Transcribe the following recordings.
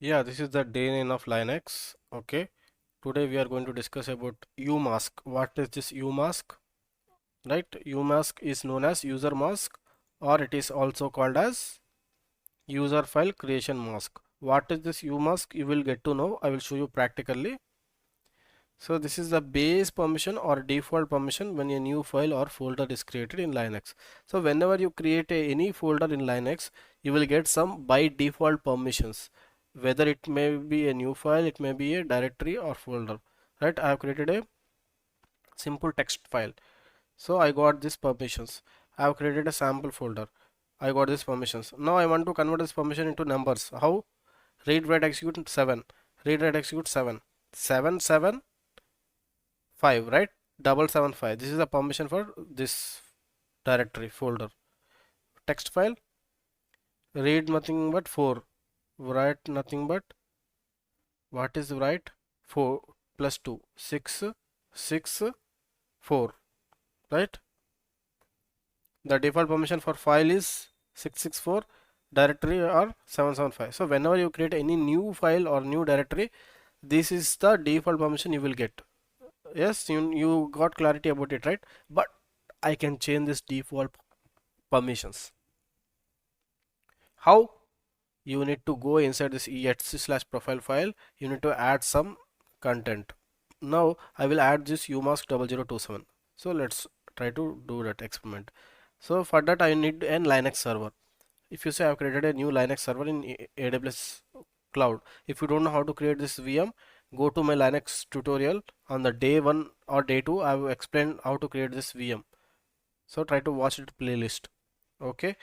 Yeah, this is the day 9 of Linux. Okay, today we are going to discuss about umask. What is this umask? Right, umask is known as user mask, or it is also called as user file creation mask. What is this umask? You will get to know. I will show you practically. So this is the base permission or default permission when a new file or folder is created in Linux. So whenever you create any folder in Linux, you will get some by default permissions. Whether it may be a new file, it may be a directory or folder. Right? I have created a simple text file. So I got these permissions. I have created a sample folder. I got these permissions. Now I want to convert this permission into numbers. How? Read, write, execute 7. Read, write, execute 7. 7, 7, 5, right? 775. This is the permission for this directory folder. Text file, read nothing but 4, write nothing but, what is write? 4 plus 2, 6, 6, 4, right? The default permission for file is 664, directory or 775. So whenever you create any new file or new directory, this is the default permission you will get. Yes, you got clarity about it, right? But I can change this default permissions. How? You need to go inside this etc/profile file. You need to add some content. Now I will add this umask 0027. So let's try to do that experiment. So for that I need a Linux server. If you say I've created a new Linux server in AWS cloud, if you don't know how to create this VM, go to my Linux tutorial on the day 1 or day 2. I will explain how to create this VM. So try to watch it playlist. Okay,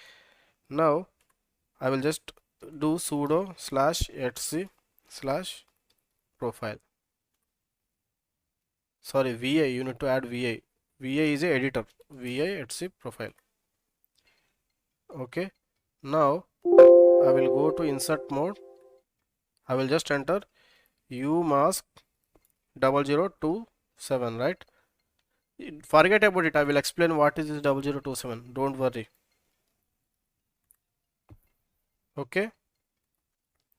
now I will just do sudo /etc/profile. Sorry, VA, you need to add VA. VA is a editor. VA etc profile. Okay, now I will go to insert mode. I will just enter umask 0027, right? Forget about it. I will explain what is this 0027. Don't worry. Okay,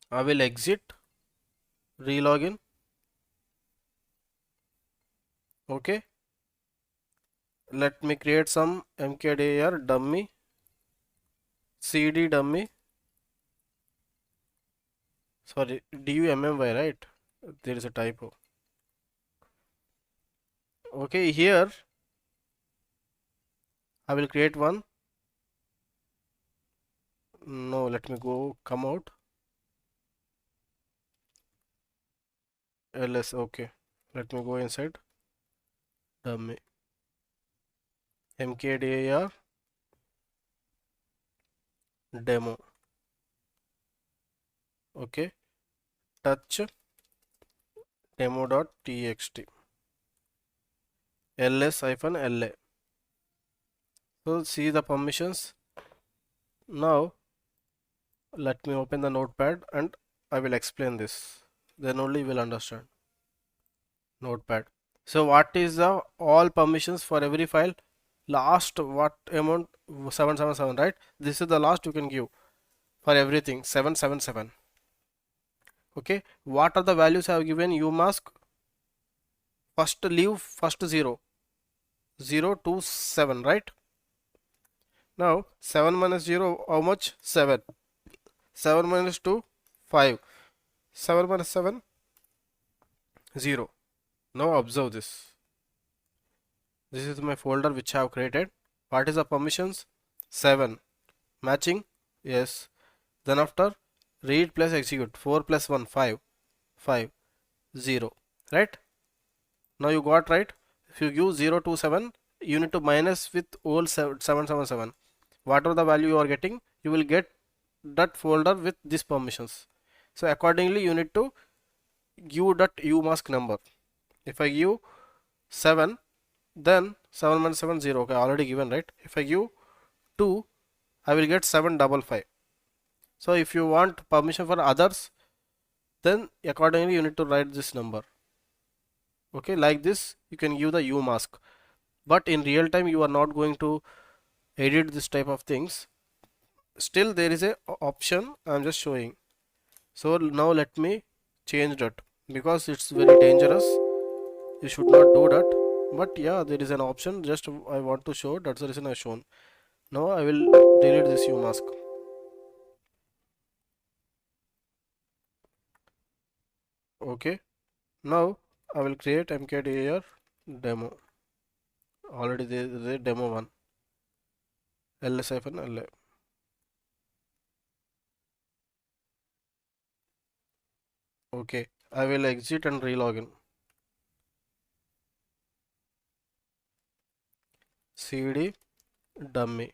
I will exit, relogin. Okay, let me create some mkdir dummy cd dummy. Sorry, dummy, right? There is a typo. Okay, here I will create one. No, let me go come out. ls. Okay, let me go inside dummy mkdir demo. Okay, touch demo.txt ls-la. So see the permissions. Now let me open the notepad and I will explain this, then only you will understand. Notepad. So what is the all permissions for every file? Last what amount? 777, right? This is the last you can give for everything, 777. Okay, what are the values I have given? umask first, leave first 0 0 to 7, right? Now 7 minus 0, how much? 7. 7 minus 2, 5. 7 minus 7, 0. Now observe this. This is my folder which I have created. What is the permissions? 7. Matching? Yes. Then after read plus execute, 4 plus 1, 5. 5, 0. Right? Now you got right. If you give 0 to 7, you need to minus with all 777. Whatever the value you are getting, you will get that folder with these permissions. So accordingly you need to give that umask number. If I give 7, then 7 minus 7, 0. Okay, already given, right? If I give 2, I will get 755. So if you want permission for others, then accordingly you need to write this number. Okay, like this you can give the umask, but in real time you are not going to edit this type of things. Still there is a option, I am just showing. So now let me change that, because it's very dangerous. You should not do that. But yeah, there is an option. Just I want to show. That's the reason I shown. Now I will delete this umask. Okay. Now I will create mkdir demo. Already there is a demo one. ls-la. Okay. I will exit and relogin. cd dummy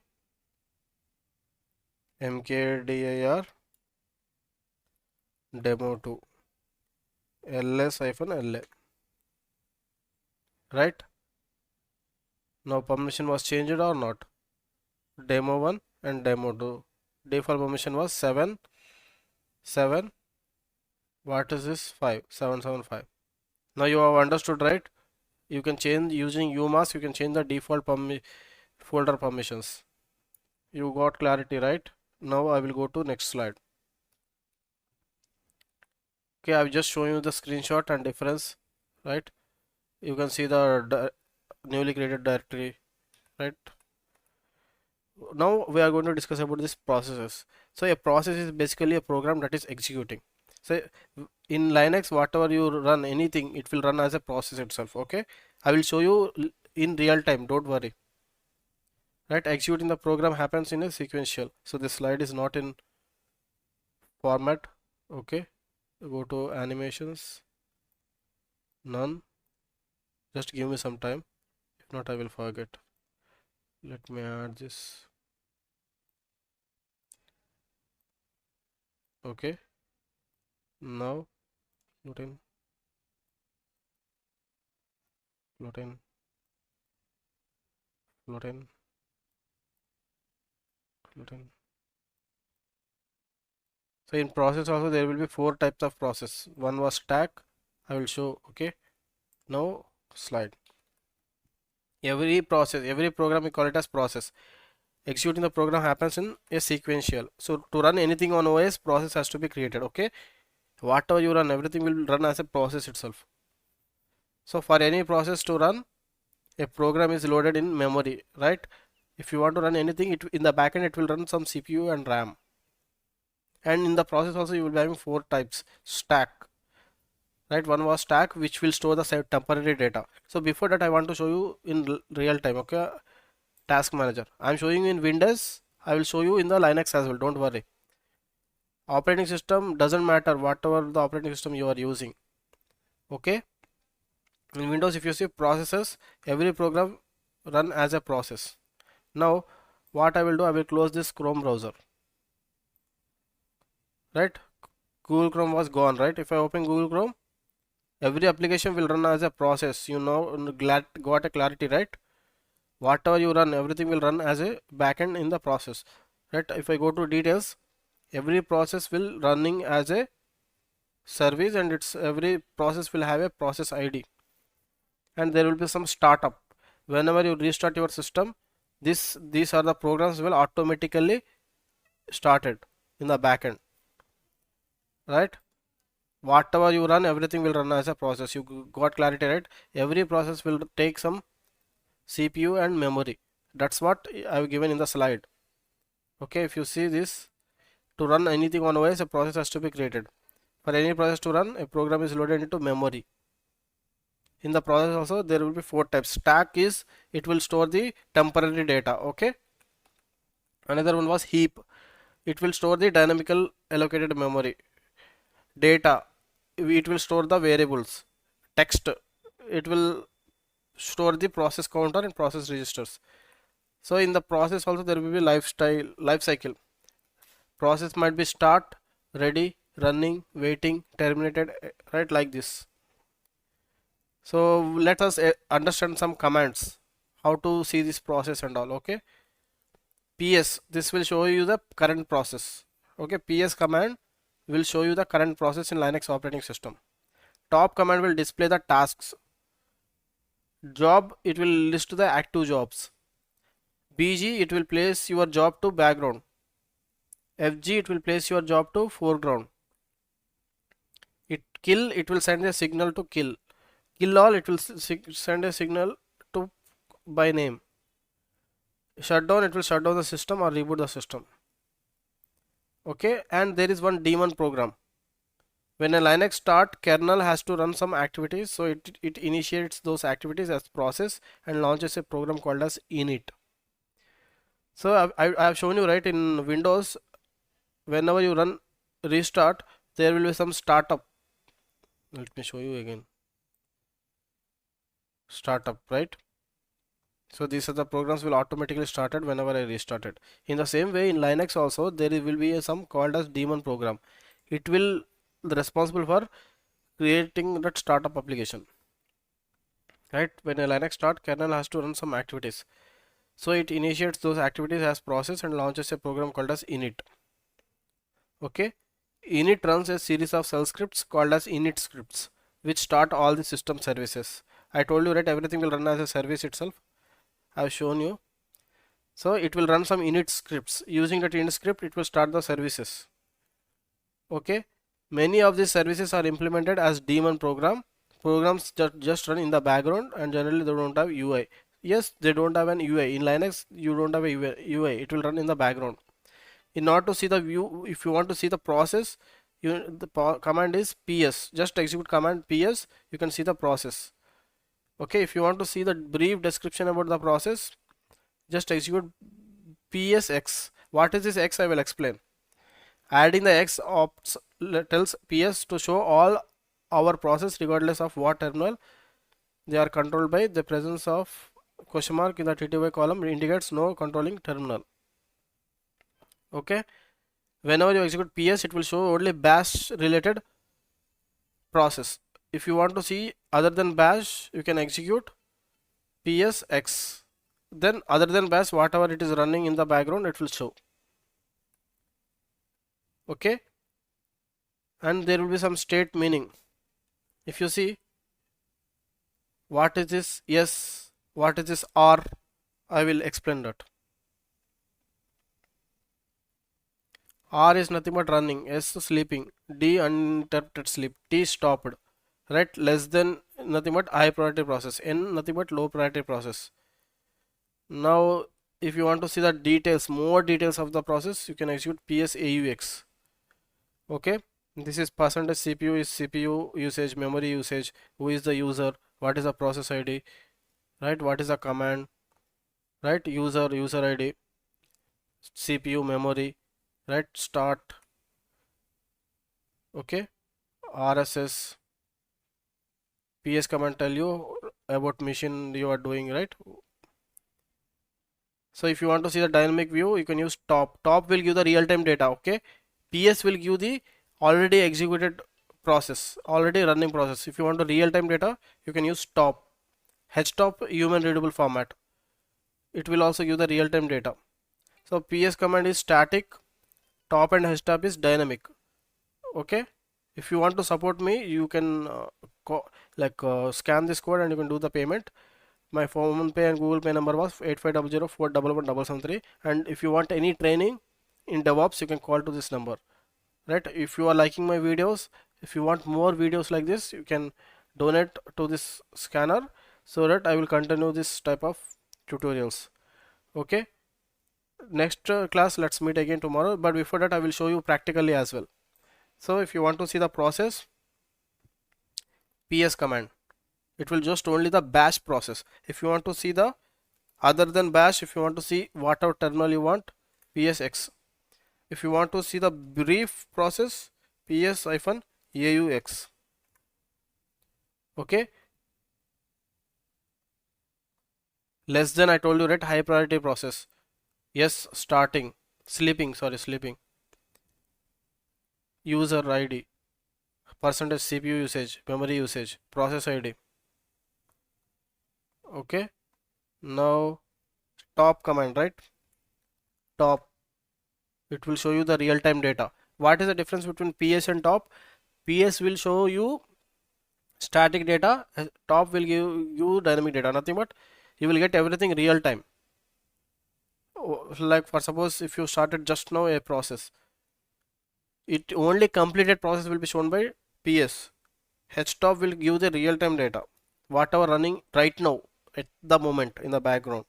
mkdir demo2 ls-la. Right? Now permission was changed or not? Demo 1 and demo 2. Default permission was 7, 7. What is this? 5, 775. Now you have understood, right? You can change using umask. You can change the default folder permissions. You got clarity, right? Now I will go to next slide. Okay, I will just show you the screenshot and difference, right? You can see the newly created directory, right? Now we are going to discuss about these processes. So a process is basically a program that is executing. So in Linux, whatever you run, anything, it will run as a process itself. Okay, I will show you in real time, don't worry. Right, executing the program happens in a sequential. So this slide is not in format. Okay, go to animations, none. Just give me some time, if not I will forget. Let me add this. Okay, now floating, floating, floating, floating. So in process also there will be 4 types of process. One was stack. I will show. Okay, now slide. Every process, every program, we call it as process. Executing the program happens in a sequential. So to run anything on OS, process has to be created. Okay, whatever you run, everything will run as a process itself. So for any process to run, a program is loaded in memory, right? If you want to run anything, in the backend it will run some CPU and RAM. And in the process also you will be having 4 types. Stack, right? One was stack, which will store the temporary data. So before that I want to show you in real time. Okay, task manager, I'm showing you in Windows. I will show you in the Linux as well, don't worry. Operating system doesn't matter, whatever the operating system you are using. Okay, in Windows, if you see processes, every program run as a process. Now what I will do, I will close this Chrome browser, right? Google Chrome was gone, right? If I open Google Chrome, every application will run as a process. You know, got a clarity, right? Whatever you run, everything will run as a backend in the process, right? If I go to details, every process will running as a service, and it's every process will have a process ID, and there will be some startup. Whenever you restart your system, these are the programs will automatically started in the backend, right? Whatever you run, everything will run as a process. You got clarity, right? Every process will take some CPU and memory. That's what I've given in the slide. Okay, if you see this, to run anything on OS, a process has to be created. For any process to run, a program is loaded into memory. In the process also there will be 4 types. Stack is, it will store the temporary data. Okay, another one was heap. It will store the dynamical allocated memory. Data, it will store the variables. Text, it will store the process counter and process registers. So in the process also there will be life cycle. Process might be start, ready, running, waiting, terminated, right, like this. So let us understand some commands, how to see this process and all. Okay, PS, this will show you the current process. Okay, PS command will show you the current process in Linux operating system. Top command will display the tasks. Job, it will list the active jobs. BG, it will place your job to background. FG, it will place your job to foreground. It will send a signal to kill. Kill all, it will send a signal to by name. Shut down, it will shut down the system or reboot the system. Okay, and there is one daemon program. When a Linux start, kernel has to run some activities, so it initiates those activities as process and launches a program called as init. So I have shown you, right, in Windows, whenever you run restart, there will be some startup. Let me show you again. Startup, right? So these are the programs will automatically started whenever I restarted. In the same way, in Linux also there will be some called as daemon program. It will responsible for creating that startup application. Right? When a Linux start, kernel has to run some activities. So it initiates those activities as process and launches a program called as init. Okay. Init runs a series of shell scripts called as init scripts, which start all the system services. I told you, right, everything will run as a service itself. I have shown you. So it will run some init scripts. Using that init script, it will start the services. Okay. Many of these services are implemented as daemon program. Programs just run in the background and generally they don't have UI. Yes, they don't have an UI. In Linux, you don't have a UI. It will run in the background. In order to see the view, if you want to see the process, the command is ps. Just execute command ps. You can see the process. Okay. If you want to see the brief description about the process, just execute psx. What is this x? I will explain. Adding the x tells ps to show all our process regardless of what terminal they are controlled by. The presence of question mark in the TTY column indicates no controlling terminal. Okay. Whenever you execute ps, it will show only bash related process. If you want to see other than bash, you can execute psx. Then other than bash, whatever it is running in the background, it will show. Okay. And there will be some state meaning. If you see, what is this yes, what is this r, I will explain that. R is nothing but running, S sleeping, D uninterrupted sleep, T stopped, right? Less than nothing but high priority process, N nothing but low priority process. Now if you want to see the details, more details of the process, you can execute PSAUX. Okay, this is percentage CPU is CPU usage, memory usage, who is the user, what is the process ID, right? What is the command, right? User ID, CPU, memory, right? Start. Okay, RSS, PS command tell you about machine you are doing, right? So if you want to see the dynamic view, you can use top. Top will give the real-time data. Okay, PS will give the already executed process, already running process. If you want the real-time data, you can use top. HTOP human readable format. It will also give the real-time data. So PS command is static, top and HTOP is dynamic. Okay, if you want to support me, you can scan this code and you can do the payment. My phone pay and Google Pay number was 8500411173. And if you want any training in DevOps, you can call to this number. Right? If you are liking my videos, if you want more videos like this, you can donate to this scanner so that I will continue this type of tutorials. Okay. Next class, let's meet again tomorrow. But before that, I will show you practically as well. So if you want to see the process, PS command. It will just only the bash process. If you want to see the other than bash, if you want to see whatever terminal you want, psx. If you want to see the brief process, ps-aux. Okay. Less than, I told you, right? High priority process. Yes, starting, sleeping. User ID, percentage CPU usage, memory usage, process ID. Okay. Now top command, right? Top. It will show you the real-time data. What is the difference between PS and top? PS will show you static data. Top will give you dynamic data. Nothing but you will get everything real time. Like for suppose if you started just now a process, it only completed process will be shown by PS. Htop will give the real-time data, whatever running right now at the moment in the background.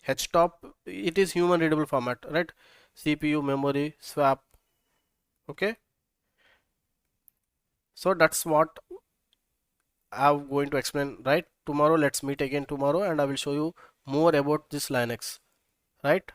Htop, it is human readable format, right? CPU, memory, swap. Okay, so that's what I'm going to explain, right? Tomorrow, let's meet again tomorrow, and I will show you more about this Linux, right?